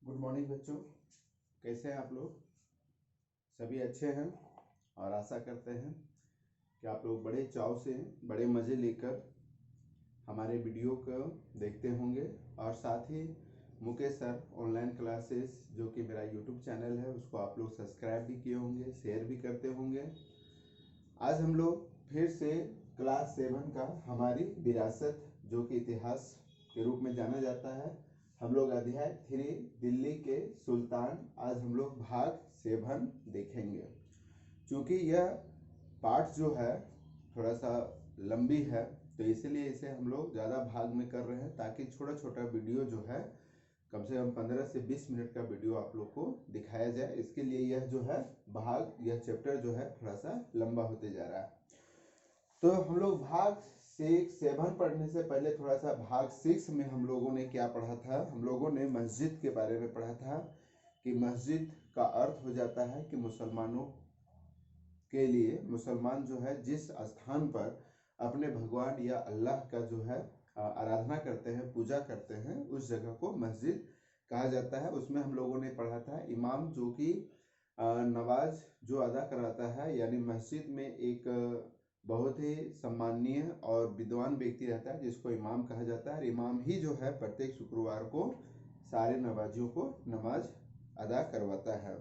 Good morning बच्चों, कैसे हैं आप लोग? सभी अच्छे हैं और आशा करते हैं कि आप लोग बड़े चाव से बड़े मज़े लेकर हमारे वीडियो को देखते होंगे। और साथ ही मुकेश सर ऑनलाइन क्लासेस जो कि मेरा यूट्यूब चैनल है उसको आप लोग सब्सक्राइब भी किए होंगे, शेयर भी करते होंगे। आज हम लोग फिर से क्लास 7 का हमारी विरासत जो कि इतिहास के रूप में जाना जाता है, हम लोग अध्याय 3 दिल्ली के सुल्तान आज हम लोग भाग 7 देखेंगे। क्योंकि यह पार्ट जो है थोड़ा सा लंबी है तो इसलिए इसे हम लोग ज़्यादा भाग में कर रहे हैं ताकि छोटा छोटा वीडियो जो है कम से कम 15 से 20 मिनट का वीडियो आप लोग को दिखाया जाए। इसके लिए यह जो है यह चैप्टर जो है थोड़ा सा लंबा होते जा रहा है। तो हम लोग भाग 7 पढ़ने से पहले थोड़ा सा भाग 6 में हम लोगों ने क्या पढ़ा था? हम लोगों ने मस्जिद के बारे में पढ़ा था कि मस्जिद का अर्थ हो जाता है कि मुसलमानों के लिए मुसलमान जो है जिस स्थान पर अपने भगवान या अल्लाह का जो है आराधना करते हैं, पूजा करते हैं, उस जगह को मस्जिद कहा जाता है। उसमें हम लोगों ने पढ़ा था इमाम जो कि नमाज जो अदा कराता है, यानी मस्जिद में एक बहुत ही सम्माननीय और विद्वान व्यक्ति रहता है जिसको इमाम कहा जाता है। इमाम ही जो है प्रत्येक शुक्रवार को सारे नमाजियों को नमाज अदा करवाता है।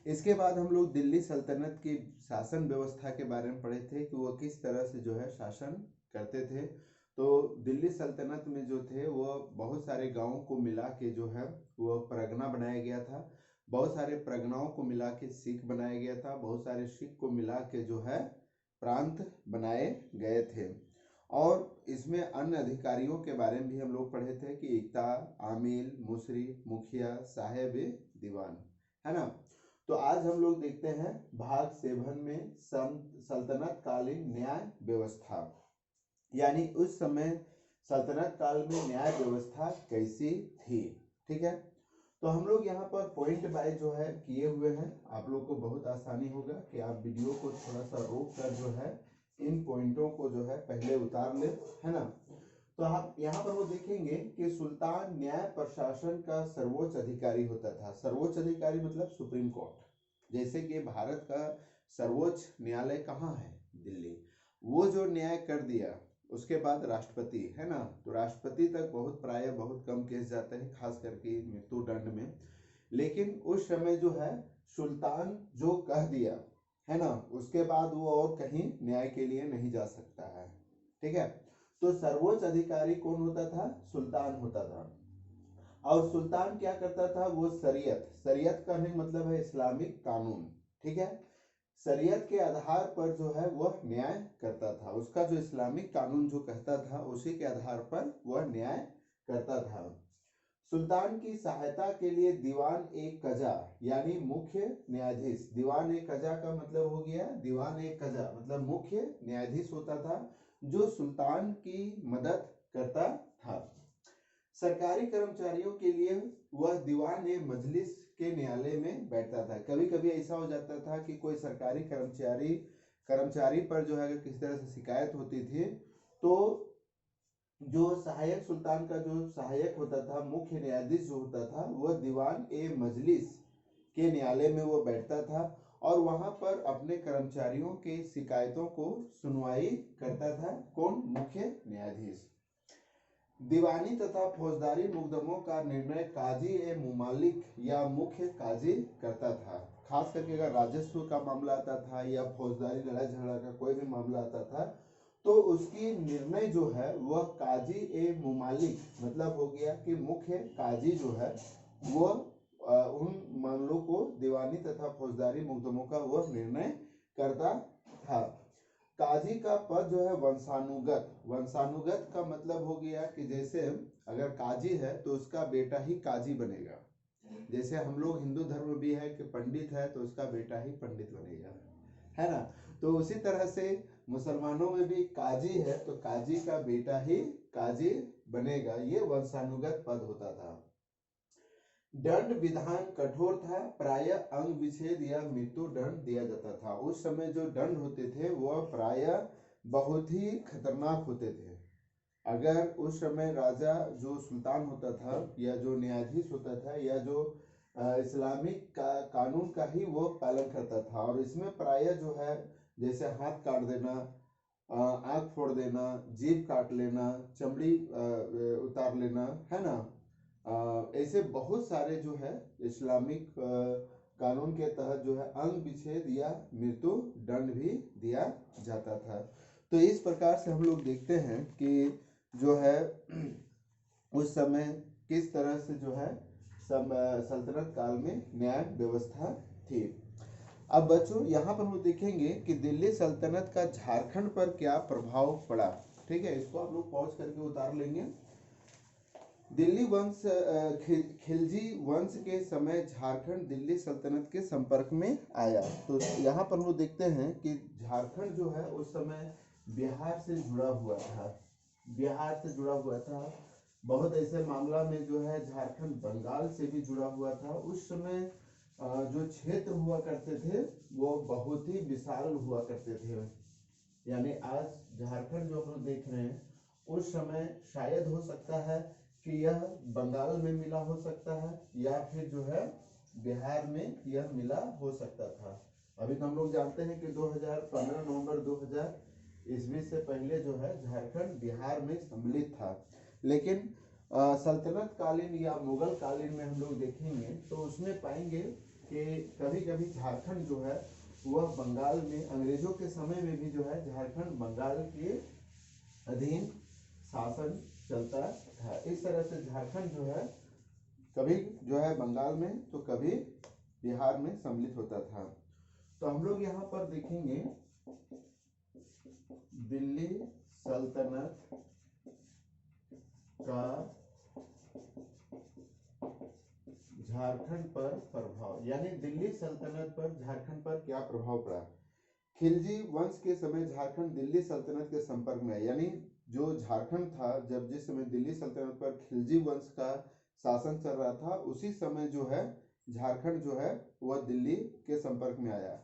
इसके बाद हम लोग दिल्ली सल्तनत की शासन व्यवस्था के बारे में पढ़े थे कि वो किस तरह से जो है शासन करते थे। तो दिल्ली सल्तनत में जो थे वो बहुत सारे गांवों को मिला के जो है वो परगना बनाया गया था। बहुत सारे परगनाओं को मिला के सिख बनाया गया था। बहुत सारे सिख को मिला के जो है प्रांत बनाए गए थे। और इसमें अन्य अधिकारियों के बारे में भी हम लोग पढ़े थे कि इक्ता, आमिल, मुशरिफ, मुखिया, साहेब दीवान, है ना। तो आज हम लोग देखते हैं भाग 7 में सल्तनत कालीन न्याय व्यवस्था, यानी उस समय सल्तनत काल में न्याय व्यवस्था कैसी थी। ठीक है, तो हम लोग यहाँ पर पॉइंट बाय जो है किए हुए हैं। आप लोग को बहुत आसानी होगा कि आप वीडियो को थोड़ा सा रोक कर जो है इन पॉइंटों को जो है पहले उतार ले, है ना। तो आप यहाँ पर वो देखेंगे कि सुल्तान न्याय प्रशासन का सर्वोच्च अधिकारी होता था। सर्वोच्च अधिकारी मतलब सुप्रीम कोर्ट। जैसे कि भारत का सर्वोच्च न्यायालय कहाँ है? दिल्ली। वो जो न्याय कर दिया उसके बाद राष्ट्रपति, है ना। तो राष्ट्रपति तक प्राय बहुत कम केस जाते हैं, खास करके मृत्युदंड में। लेकिन उस समय जो है सुल्तान जो कह दिया, है ना, उसके बाद वो और कहीं न्याय के लिए नहीं जा सकता है। ठीक है, तो सर्वोच्च अधिकारी कौन होता था? सुल्तान होता था। और सुल्तान क्या करता था? वो शरीयत करने का मतलब है इस्लामिक कानून। ठीक है, शरीयत के आधार पर जो है वह न्याय करता था। उसका जो इस्लामिक कानून जो कहता था उसी के आधार पर वह न्याय करता था। सुल्तान की सहायता के लिए दीवान ए कजा यानी मुख्य न्यायाधीश, दीवान ए कजा का मतलब हो गया, दीवान ए कजा मतलब मुख्य न्यायाधीश होता था जो सुल्तान की मदद करता था। सरकारी कर्मचारियों के लिए वह दीवान ए मजलिस के न्यायालय में बैठता था। कभी कभी ऐसा हो जाता था कि कोई सरकारी कर्मचारी पर जो है किसी तरह से शिकायत होती थी तो जो सहायक सुल्तान का जो सहायक होता था, मुख्य न्यायाधीश जो होता था, वह दीवान ए मजलिस के न्यायालय में वो बैठता था और वहां पर अपने कर्मचारियों के शिकायतों को सुनवाई करता था। कौन? मुख्य न्यायाधीश। दीवानी तथा फौजदारी मुकदमों का निर्णय काजी ए मुमालिक या मुख्य काजी करता था। खास करके अगर राजस्व का मामला आता था या फौजदारी लड़ाई झगड़ा का कोई भी मामला आता था तो उसकी निर्णय जो है वह काजी ए मुमालिक मतलब हो गया कि मुख्य काजी जो है वह उन मामलों को दीवानी तथा फौजदारी मुकदमों का वह निर्णय करता था। काजी का पद जो है वंशानुगत का मतलब हो गया कि जैसे अगर काजी है तो उसका बेटा ही काजी बनेगा। जैसे हम लोग हिंदू धर्म भी है कि पंडित है तो उसका बेटा ही पंडित बनेगा, है ना। तो उसी तरह से मुसलमानों में भी काजी है तो काजी का बेटा ही काजी बनेगा। ये वंशानुगत पद होता था। दंड विधान कठोर था, प्राय अंग विच्छेद या मृत्यु दंड दिया जाता था। उस समय जो दंड होते थे वह प्राय बहुत ही खतरनाक होते थे। अगर उस समय राजा जो सुल्तान होता था या जो न्यायाधीश होता था या जो इस्लामिक कानून का ही वो पालन करता था, और इसमें प्रायः जो है जैसे हाथ काट देना, आँख फोड़ देना, जीभ काट लेना, चमड़ी उतार लेना, है ना, ऐसे बहुत सारे जो है इस्लामिक कानून के तहत जो है अंग विच्छेद या मृत्यु दंड भी दिया जाता था। तो इस प्रकार से हम लोग देखते हैं कि जो है उस समय किस तरह से जो है सल्तनत काल में न्याय व्यवस्था थी। अब बच्चों यहाँ पर हम देखेंगे कि दिल्ली सल्तनत का झारखंड पर क्या प्रभाव पड़ा। ठीक है, इसको आप लोग पॉज करके उतार लेंगे। दिल्ली वंश खिलजी वंश के समय झारखंड दिल्ली सल्तनत के संपर्क में आया। तो यहाँ पर हम लोग देखते हैं कि झारखंड जो है उस समय बिहार से जुड़ा हुआ था, बिहार से जुड़ा हुआ था। बहुत ऐसे मामला में जो है झारखंड बंगाल से भी जुड़ा हुआ था। उस समय जो क्षेत्र हुआ करते थे वो बहुत ही विशाल हुआ करते थे। यानी आज झारखंड जो हम लोग देख रहे हैं उस समय शायद हो सकता है कि यह बंगाल में मिला हो सकता है या फिर जो है बिहार में यह मिला हो सकता था। अभी तो हम लोग जानते हैं कि 2015 नवंबर 2000 ईस्वी से पहले जो है झारखंड बिहार में सम्मिलित था। लेकिन सल्तनत कालीन या मुगल कालीन में हम लोग देखेंगे तो उसमें पाएंगे कि कभी कभी झारखंड जो है वह बंगाल में, अंग्रेजों के समय में भी जो है झारखंड बंगाल के अधीन शासन चलता था। इस तरह से झारखंड जो है कभी जो है बंगाल में तो कभी बिहार में सम्मिलित होता था। तो हम लोग यहाँ पर देखेंगे दिल्ली सल्तनत का झारखंड पर प्रभाव, यानी दिल्ली सल्तनत पर झारखंड पर क्या प्रभाव पड़ा। खिलजी वंश के समय झारखंड दिल्ली सल्तनत के संपर्क में है। यानी जो झारखंड था जब जिस समय दिल्ली सल्तनत पर खिलजी वंश का शासन चल रहा था उसी समय जो है झारखंड जो है वह दिल्ली के संपर्क में आया।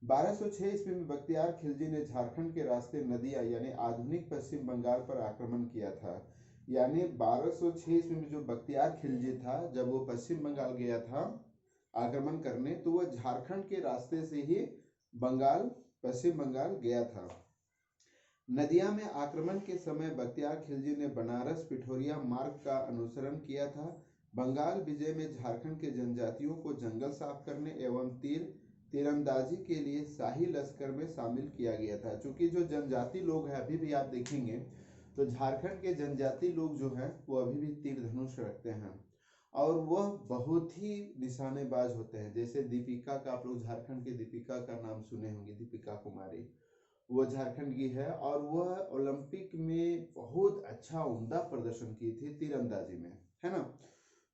1206 ईस्वी में बख्तियार खिलजी ने झारखंड के रास्ते नदियां यानी आधुनिक पश्चिम बंगाल पर आक्रमण किया था। यानी 1206 ईस्वी में जो बख्तियार खिलजी था जब वो पश्चिम बंगाल गया था आक्रमण करने, तो वह झारखंड के रास्ते से ही बंगाल, पश्चिम बंगाल गया था। नदिया में आक्रमण के समय बख्तियार खिलजी ने बनारस पिठोरिया मार्ग का अनुसरण किया था। बंगाल विजय में झारखंड के जनजातियों को जंगल साफ करने एवं तीरंदाजी के लिए शाही लश्कर में शामिल किया गया था। क्योंकि जो जनजाति लोग हैं अभी भी आप देखेंगे तो झारखंड के जनजाति लोग जो हैं वो अभी भी तीर धनुष रखते हैं और वह बहुत ही निशानेबाज होते हैं। जैसे दीपिका का, आप लोग झारखंड की दीपिका का नाम सुने होंगे, दीपिका कुमारी, वो झारखंड की है और वह ओलंपिक में बहुत अच्छा उम्दा प्रदर्शन की थी तीरंदाजी में, है ना।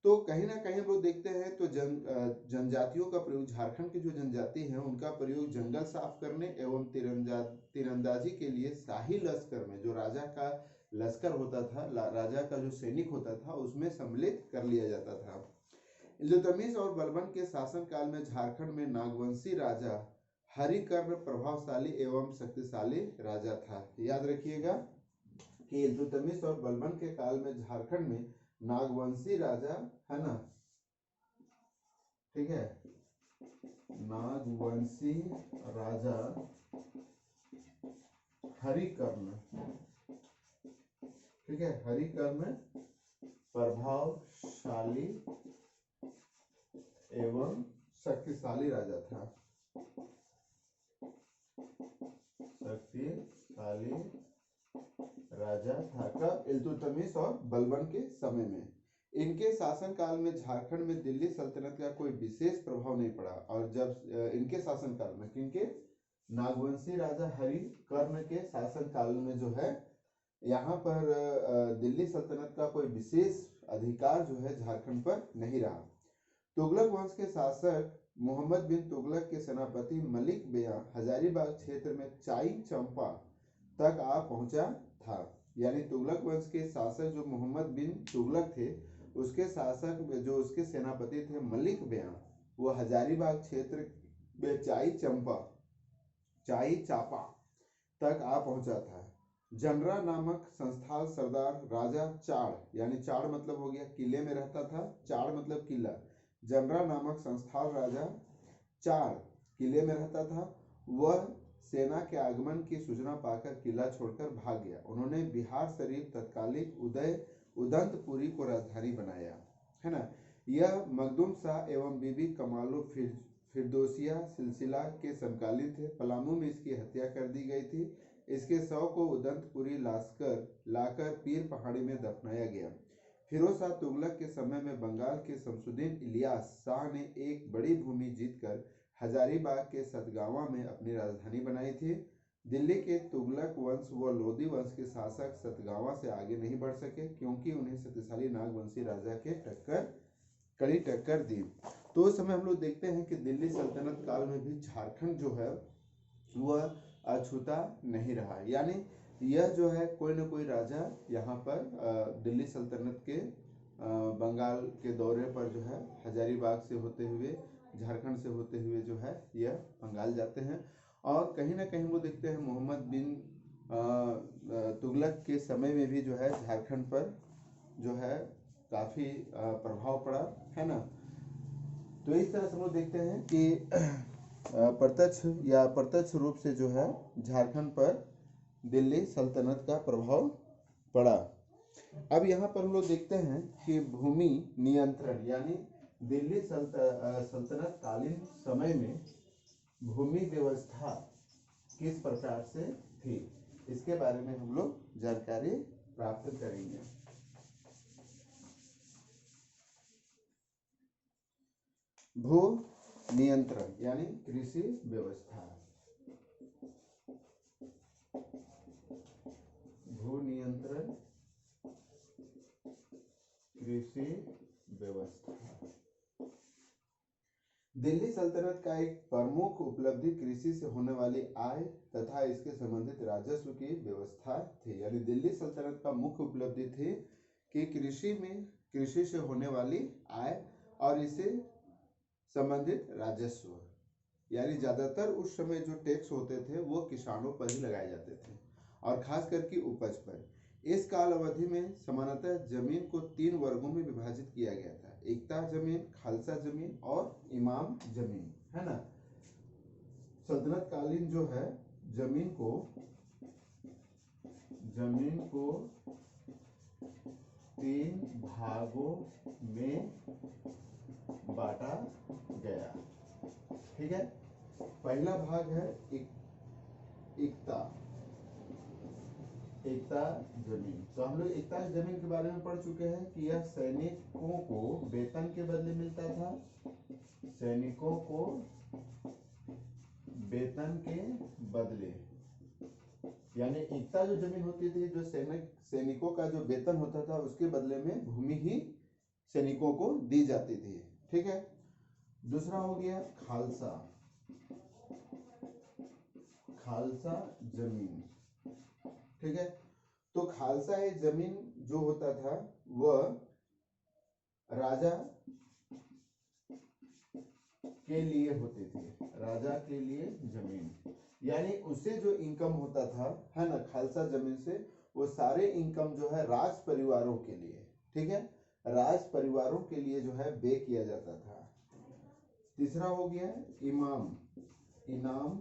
तो कहीं ना कहीं हम लोग देखते हैं तो जनजातियों का प्रयोग, झारखंड की जो जनजाति है उनका प्रयोग जंगल साफ करने एवं तीरंदाजी के लिए शाही लश्कर में, जो राजा का लश्कर होता था, राजा का जो सैनिक होता था उसमें सम्मिलित कर लिया जाता था। इल्तुतमिश और बलबन के शासन काल में झारखंड में नागवंशी राजा हरिकर्ण प्रभावशाली एवं शक्तिशाली राजा था। याद रखिएगा कि इल्तुतमिश और बलबन के काल में झारखंड में नागवंशी राजा, है ना, ठीक है, नागवंशी राजा हरिकर्ण, ठीक है, हरिकर्ण प्रभावशाली एवं शक्तिशाली राजा था, शक्तिशाली राजा था। कब? इल्तुतमिश और बलबन के समय में। इनके शासन काल में झारखंड में दिल्ली सल्तनत का कोई विशेष प्रभाव नहीं पड़ा। और जब इनके शासन काल में, किनके, नागवंशी राजा हरिकर्ण के शासन काल में जो है यहाँ पर दिल्ली सल्तनत का कोई विशेष अधिकार जो है झारखंड पर नहीं रहा। तुगलक वंश के शासक मोहम्मद बिन तुगलक के सेनापति मलिक बेया हजारीबाग क्षेत्र में चाई चंपा तक आ पहुंचा था। यानी तुगलक वंश के शासक जो मोहम्मद बिन तुगलक थे, उसके शासक जो उसके सेनापति थे मलिक बेया, वो हजारीबाग क्षेत्र में चाई चापा तक आ पहुंचा था। जनरा नामक संस्थान सरदार राजा चाड़, यानी चाड़ मतलब हो गया किले में रहता था, चाड़ मतलब किला। जनरा नामक संस्थान राजा चाड़ किले में रहता था। वह सेना के आगमन की सूचना पाकर किला छोड़कर भाग गया। उन्होंने बिहार शरीफ तत्कालिक उदंतपुरी को राजधानी बनाया, है ना। यह मखदूम शाह एवं बीबी कमालो फिरदौसिया सिलसिला के समकालीन थे। पलामू में इसकी हत्या कर दी गई थी। इसके शव को उदंतपुरी लाकर पीर पहाड़ी में दफनाया गया। फिरोज शाह तुगलक के समय में बंगाल के शमसुद्दीन इलियास शाह ने एक बड़ी भूमि जीतकर हजारीबाग के सतगावा में अपनी राजधानी बनाई थी। दिल्ली के तुगलक वंश व लोधी वंश के शासक सतगावा से आगे नहीं बढ़ सके, क्योंकि उन्हें शक्तिशाली नागवंशी राजा के कड़ी टक्कर दी। तो उस समय हम लोग देखते हैं कि दिल्ली सल्तनत काल में भी झारखंड जो है वह अछूता नहीं रहा, यानी यह जो है कोई न कोई राजा यहाँ पर दिल्ली सल्तनत के बंगाल के दौरे पर जो है हजारीबाग से होते हुए, झारखंड से होते हुए जो है यह बंगाल जाते हैं। और कहीं ना कहीं वो देखते हैं मोहम्मद बिन तुगलक के समय में भी जो है झारखंड पर जो है काफ़ी प्रभाव पड़ा, है ना। तो इस तरह से हम लोग देखते हैं कि प्रत्यक्ष रूप से जो है झारखंड पर दिल्ली सल्तनत का प्रभाव पड़ा। अब यहाँ पर हम लोग देखते हैं कि भूमि नियंत्रण, यानी दिल्ली सल्तनत कालीन समय में भूमि व्यवस्था किस प्रकार से थी, इसके बारे में हम लोग जानकारी प्राप्त करेंगे। भू नियंत्रण यानी कृषि व्यवस्था। भू नियंत्रण कृषि व्यवस्था। दिल्ली सल्तनत का एक प्रमुख उपलब्धि कृषि से होने वाली आय तथा इसके संबंधित राजस्व की व्यवस्था थी, यानी दिल्ली सल्तनत का मुख्य उपलब्धि थी कि कृषि से होने वाली आय और इससे संबंधित राजस्व, यानी ज़्यादातर उस समय जो टैक्स होते थे वो किसानों पर ही लगाए जाते थे और खास करके उपज पर। इस काल अवधि में सामान्यतः जमीन को 3 वर्गों में विभाजित किया गया था: एकता जमीन, खालसा जमीन और इमाम जमीन, है ना। सल्तनत कालीन जो है जमीन को 3 भागों में बांटा गया, ठीक है। पहला भाग है एकता जमीन। तो हम लोग एकता जमीन के बारे में पढ़ चुके हैं कि यह सैनिकों को वेतन के बदले मिलता था। सैनिकों को वेतन के बदले, यानी एकता जो जमीन होती थी, जो सैनिकों का जो वेतन होता था उसके बदले में भूमि ही सैनिकों को दी जाती थी, ठीक है। दूसरा हो गया खालसा जमीन, ठीक है। तो खालसा ये जमीन जो होता था वह राजा के लिए होती थी, राजा के लिए जमीन, यानी उससे जो इनकम होता था, है ना, खालसा जमीन से, वो सारे इनकम जो है राज परिवारों के लिए, ठीक है, राज परिवारों के लिए जो है व्यय किया जाता था। तीसरा हो गया इनाम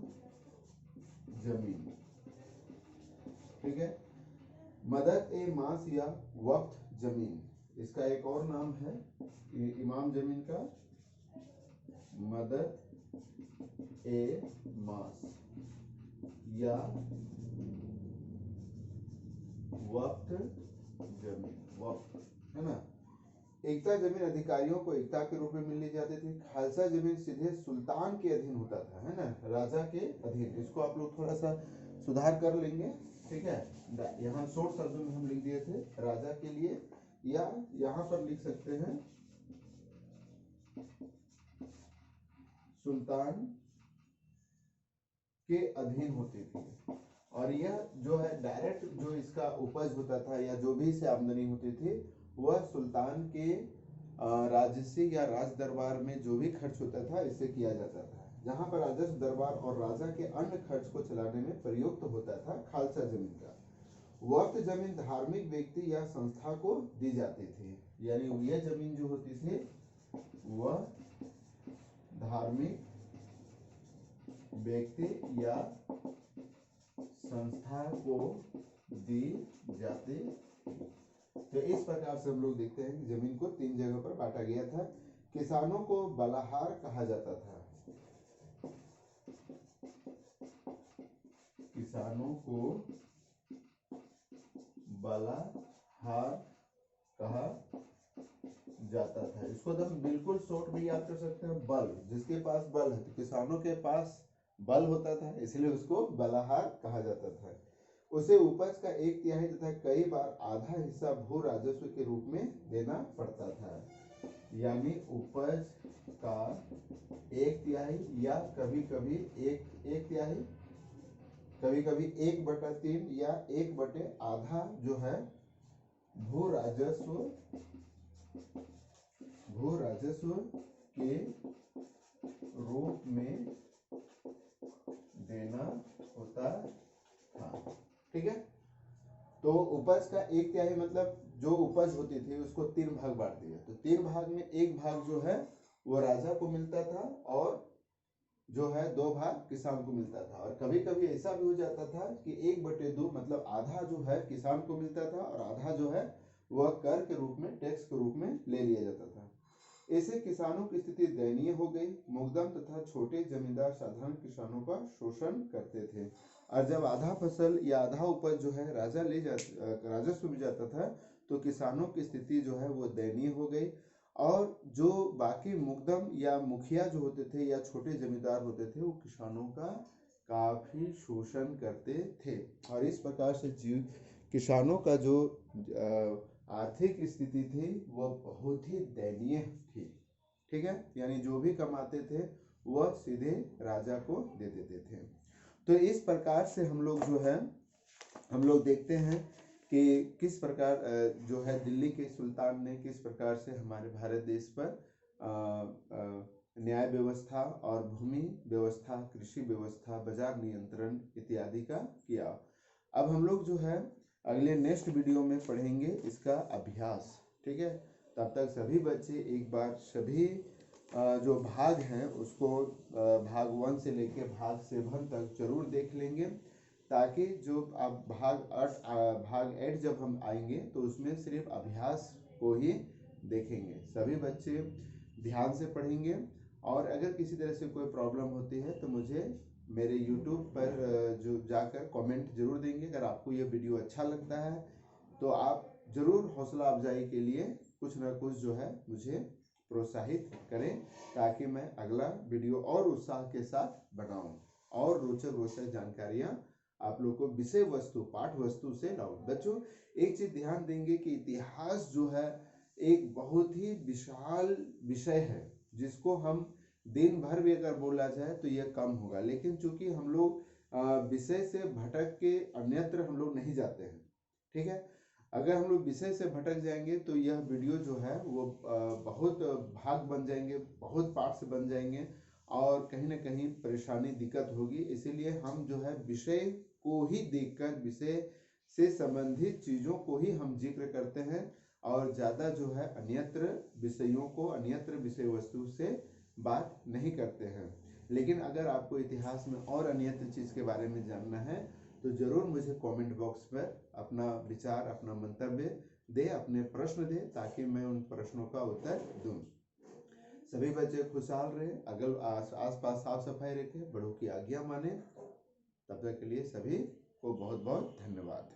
जमीन, ठीक है। मदद ए मास या वक्फ जमीन, इसका एक और नाम है इमाम जमीन का, मदद ए मास या वक्फ जमीन, वक्फ, है ना। एकता जमीन अधिकारियों को एकता के रूप में मिलनी जाती थी। खालसा जमीन सीधे सुल्तान के अधीन होता था, है ना, राजा के अधीन। इसको आप लोग थोड़ा सा सुधार कर लेंगे, ठीक है। यहाँ शॉर्ट शब्दों में हम लिख दिए थे राजा के लिए, या यहाँ पर लिख सकते हैं सुल्तान के अधीन होती थी। और यह जो है डायरेक्ट जो इसका उपज होता था या जो भी इसे आमदनी होती थी वह सुल्तान के राजसी या राज दरबार में जो भी खर्च होता था इससे किया जाता था। जहाँ पर राजस्व दरबार और राजा के अन्य खर्च को चलाने में प्रयुक्त होता था खालसा जमीन का। वक्त जमीन धार्मिक व्यक्ति या संस्था को दी जाती थी, यानी यह जमीन जो होती थी वह धार्मिक व्यक्ति या संस्था को दी जाती। तो इस प्रकार से हम लोग देखते हैं कि जमीन को 3 जगह पर बांटा गया था। किसानों को बलाहार कहा जाता था, किसानों को बलाहार कहा जाता था। इसको तो हम बिल्कुल शॉर्ट भी याद कर सकते हैं, बल, जिसके पास बल है, तो किसानों के पास बल होता था, इसलिए उसको बलाहार कहा जाता था। उसे उपज का 1/3 तथा कई बार आधा हिस्सा भू राजस्व के रूप में देना पड़ता था, यानी उपज का 1/3 या कभी कभी 1/3, कभी कभी 1/3 या 1/8 जो है भू राजस्व के रूप में देना होता था। ठीक है, तो उपज का 1/3 मतलब जो उपज होती थी उसको 3 भाग बांट दिया, तो 3 भाग में 1 भाग जो है वो राजा को मिलता था और जो है 2 भाग किसान को मिलता था। और कभी कभी ऐसा भी हो जाता था कि 1/2 मतलब आधा जो है किसान को मिलता था और आधा जो है वह कर के रूप में, टैक्स के रूप में ले लिया जाता था। ऐसे किसानों की स्थिति दयनीय हो गई। मुकदम तथा छोटे जमींदार साधारण किसानों का शोषण करते थे, और जब आधा फसल या आधा उपज जो है राजस्व में जाता था तो किसानों की स्थिति जो है वो दयनीय हो गई, और जो बाकी मुकदम या मुखिया जो होते थे या छोटे जमींदार होते थे वो किसानों का काफी शोषण करते थे। और इस प्रकार से किसानों का जो आर्थिक स्थिति थी वह बहुत ही दयनीय थी। ठीक है, यानी जो भी कमाते थे वह सीधे राजा को दे देते थे। तो इस प्रकार से हम लोग जो है हम लोग देखते हैं कि किस प्रकार जो है दिल्ली के सुल्तान ने किस प्रकार से हमारे भारत देश पर न्याय व्यवस्था और भूमि व्यवस्था, कृषि व्यवस्था, बाजार नियंत्रण इत्यादि का किया। अब हम लोग जो है अगले नेक्स्ट वीडियो में पढ़ेंगे इसका अभ्यास। ठीक है, तब तक सभी बच्चे एक बार सभी जो भाग हैं उसको भाग 1 से लेकर भाग 7 तक जरूर देख लेंगे, ताकि जो अब भाग 8 जब हम आएंगे तो उसमें सिर्फ अभ्यास को ही देखेंगे। सभी बच्चे ध्यान से पढ़ेंगे, और अगर किसी तरह से कोई प्रॉब्लम होती है तो मुझे मेरे YouTube पर जो जाकर कमेंट जरूर देंगे। अगर आपको ये वीडियो अच्छा लगता है तो आप जरूर हौसला अफजाई के लिए कुछ ना कुछ जो है मुझे प्रोत्साहित करें, ताकि मैं अगला वीडियो और उत्साह के साथ बनाऊं और रोचक जानकारियां आप लोग को विषय वस्तु, पाठ वस्तु से लाऊं। बच्चों एक चीज ध्यान देंगे कि इतिहास जो है एक बहुत ही विशाल विषय है, जिसको हम दिन भर भी अगर बोला जाए तो यह कम होगा, लेकिन चूंकि हम लोग विषय से भटक के अन्यत्र हम लोग नहीं जाते हैं। ठीक है, अगर हम लोग विषय से भटक जाएंगे तो यह वीडियो जो है वो बहुत भाग बन जाएंगे, बहुत पार्ट से बन जाएंगे, और कहीं ना कहीं परेशानी, दिक्कत होगी। इसीलिए हम जो है विषय को ही देखकर, विषय से संबंधित चीज़ों को ही हम जिक्र करते हैं, और ज़्यादा जो है अन्यत्र विषयों को, अन्यत्र विषय वस्तु से बात नहीं करते हैं। लेकिन अगर आपको इतिहास में और अन्यत्र चीज़ के बारे में जानना है तो जरूर मुझे कमेंट बॉक्स पर अपना विचार, अपना मंतव्य दे, अपने प्रश्न दे, ताकि मैं उन प्रश्नों का उत्तर दूं। सभी बच्चे खुशहाल रहे, अगल आस पास साफ सफाई रखें, बड़ों की आज्ञा माने। तब तक के लिए सभी को बहुत बहुत धन्यवाद।